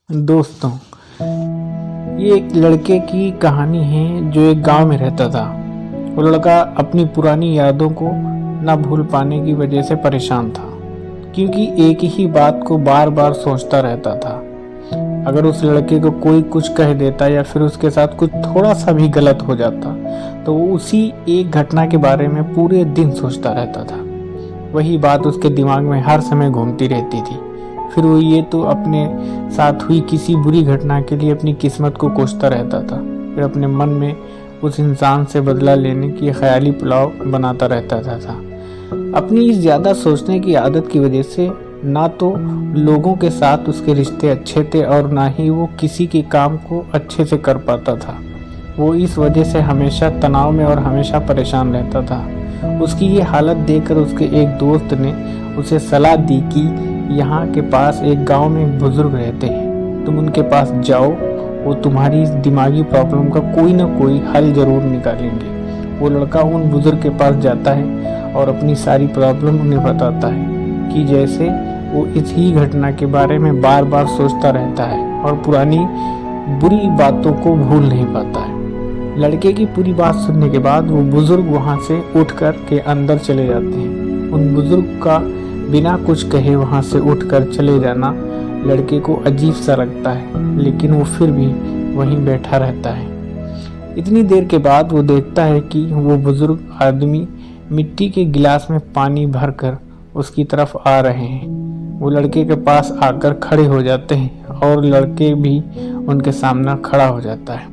दोस्तों, ये एक लड़के की कहानी है जो एक गांव में रहता था। वो लड़का अपनी पुरानी यादों को ना भूल पाने की वजह से परेशान था, क्योंकि एक ही बात को बार बार सोचता रहता था। अगर उस लड़के को कोई कुछ कह देता या फिर उसके साथ कुछ थोड़ा सा भी गलत हो जाता तो वो उसी एक घटना के बारे में पूरे दिन सोचता रहता था। वही बात उसके दिमाग में हर समय घूमती रहती थी। फिर वो ये तो अपने साथ हुई किसी बुरी घटना के लिए अपनी किस्मत को कोसता रहता था, फिर अपने मन में उस इंसान से बदला लेने की ख्याली पुलाव बनाता रहता था। अपनी इस ज़्यादा सोचने की आदत की वजह से ना तो लोगों के साथ उसके रिश्ते अच्छे थे और ना ही वो किसी के काम को अच्छे से कर पाता था। वो इस वजह से हमेशा तनाव में और हमेशा परेशान रहता था। उसकी ये हालत देखकर उसके एक दोस्त ने उसे सलाह दी कि यहाँ के पास एक गांव में एक बुजुर्ग रहते हैं, तुम उनके पास जाओ, वो तुम्हारी इस दिमागी प्रॉब्लम का कोई ना कोई हल जरूर निकालेंगे। वो लड़का उन बुजुर्ग के पास जाता है और अपनी सारी प्रॉब्लम उन्हें बताता है कि जैसे वो इस ही घटना के बारे में बार बार सोचता रहता है और पुरानी बुरी बातों को भूल नहीं पाता है। लड़के की पूरी बात सुनने के बाद वो बुजुर्ग वहाँ से उठकर के अंदर चले जाते हैं। उन बुजुर्ग का बिना कुछ कहे वहाँ से उठकर चले जाना लड़के को अजीब सा लगता है, लेकिन वो फिर भी वहीं बैठा रहता है। इतनी देर के बाद वो देखता है कि वो बुजुर्ग आदमी मिट्टी के गिलास में पानी भरकर उसकी तरफ आ रहे हैं। वो लड़के के पास आकर खड़े हो जाते हैं और लड़के भी उनके सामने खड़ा हो जाता है।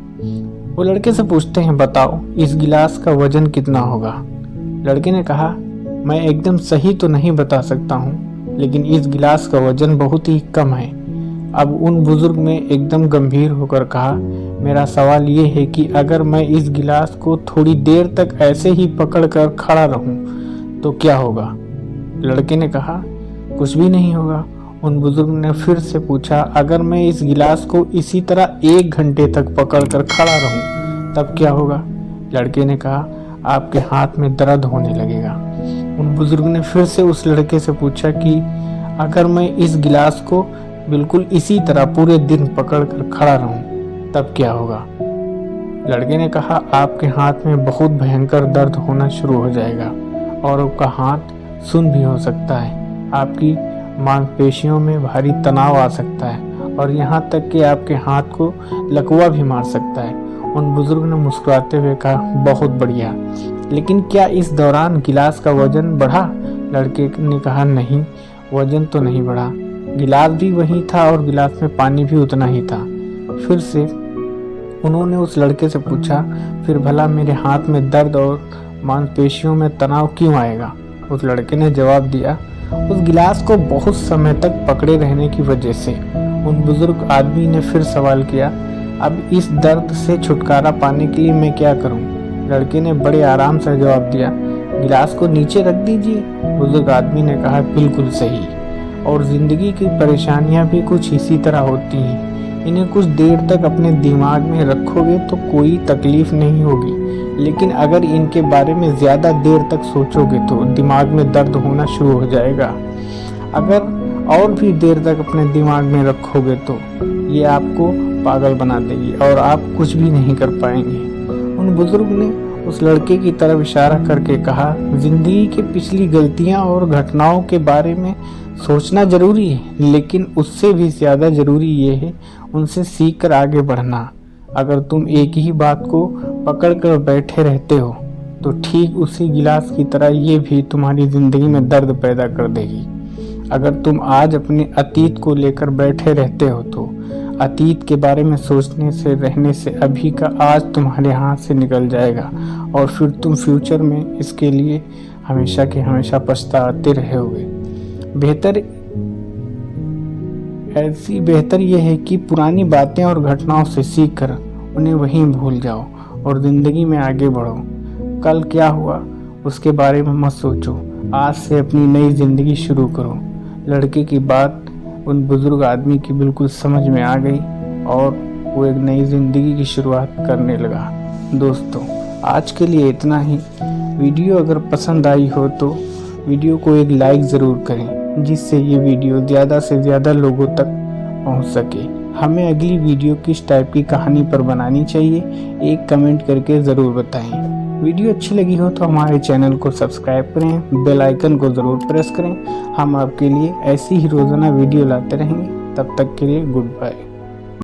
वो लड़के से पूछते हैं, बताओ इस गिलास का वजन कितना होगा। लड़के ने कहा, मैं एकदम सही तो नहीं बता सकता हूँ, लेकिन इस गिलास का वजन बहुत ही कम है। अब उन बुजुर्ग ने एकदम गंभीर होकर कहा, मेरा सवाल ये है कि अगर मैं इस गिलास को थोड़ी देर तक ऐसे ही पकड़कर खड़ा रहूं तो क्या होगा। लड़के ने कहा, कुछ भी नहीं होगा। उन बुजुर्ग ने फिर से पूछा, अगर मैं इस गिलास को इसी तरह 1 घंटे तक पकड़कर खड़ा रहूं तब क्या होगा। लड़के ने कहा, आपके हाथ में दर्द होने लगेगा। उन बुजुर्ग ने फिर से उस लड़के से पूछा कि अगर मैं इस गिलास को बिल्कुल इसी तरह पूरे दिन पकड़कर खड़ा रहूं तब क्या होगा। लड़के ने कहा, आपके हाथ में बहुत भयंकर दर्द होना शुरू हो जाएगा और आपका हाथ सुन्न भी हो सकता है। आपकी मांसपेशियों में भारी तनाव आ सकता है और यहाँ तक कि आपके हाथ को लकवा भी मार सकता है। उन बुजुर्ग ने मुस्कुराते हुए कहा, बहुत बढ़िया, लेकिन क्या इस दौरान गिलास का वजन बढ़ा। लड़के ने कहा, नहीं, वजन तो नहीं बढ़ा। गिलास भी वही था और गिलास में पानी भी उतना ही था। फिर से उन्होंने उस लड़के से पूछा, फिर भला मेरे हाथ में दर्द और मांसपेशियों में तनाव क्यों आएगा। उस लड़के ने जवाब दिया, उस गिलास को बहुत समय तक पकड़े रहने की वजह से। उन बुजुर्ग आदमी ने फिर सवाल किया, अब इस दर्द से छुटकारा पाने के लिए मैं क्या करूं। लड़के ने बड़े आराम से जवाब दिया, गिलास को नीचे रख दीजिए। बुजुर्ग आदमी ने कहा, बिल्कुल सही। और जिंदगी की परेशानियां भी कुछ इसी तरह होती हैं। इन्हें कुछ देर तक अपने दिमाग में रखोगे तो कोई तकलीफ नहीं होगी, लेकिन अगर इनके बारे में ज़्यादा देर तक सोचोगे तो दिमाग में दर्द होना शुरू हो जाएगा। अगर और भी देर तक अपने दिमाग में रखोगे तो ये आपको पागल बना देगी और आप कुछ भी नहीं कर पाएंगे। उन बुजुर्ग ने उस लड़के की तरफ इशारा करके कहा, जिंदगी की पिछली गलतियां और घटनाओं के बारे में सोचना जरूरी है, लेकिन उससे भी ज़्यादा ज़रूरी ये है उनसे सीख कर आगे बढ़ना। अगर तुम एक ही बात को पकड़ कर बैठे रहते हो तो ठीक उसी गिलास की तरह ये भी तुम्हारी ज़िंदगी में दर्द पैदा कर देगी। अगर तुम आज अपने अतीत को लेकर बैठे रहते हो तो अतीत के बारे में सोचने से रहने से अभी का आज तुम्हारे हाथ से निकल जाएगा और फिर तुम फ्यूचर में इसके लिए हमेशा के हमेशा पछताते रहोगे। बेहतर यह है कि पुरानी बातें और घटनाओं से सीख कर उन्हें वहीं भूल जाओ और ज़िंदगी में आगे बढ़ो। कल क्या हुआ उसके बारे में मत सोचो, आज से अपनी नई ज़िंदगी शुरू करो। लड़के की बात उन बुजुर्ग आदमी की बिल्कुल समझ में आ गई और वो एक नई ज़िंदगी की शुरुआत करने लगा। दोस्तों, आज के लिए इतना ही। वीडियो अगर पसंद आई हो तो वीडियो को एक लाइक ज़रूर करें, जिससे ये वीडियो ज़्यादा से ज़्यादा लोगों तक पहुंच सके। हमें अगली वीडियो किस टाइप की कहानी पर बनानी चाहिए, एक कमेंट करके ज़रूर बताएं। वीडियो अच्छी लगी हो तो हमारे चैनल को सब्सक्राइब करें, बेल आइकन को ज़रूर प्रेस करें। हम आपके लिए ऐसी ही रोज़ाना वीडियो लाते रहेंगे। तब तक के लिए गुड बाय।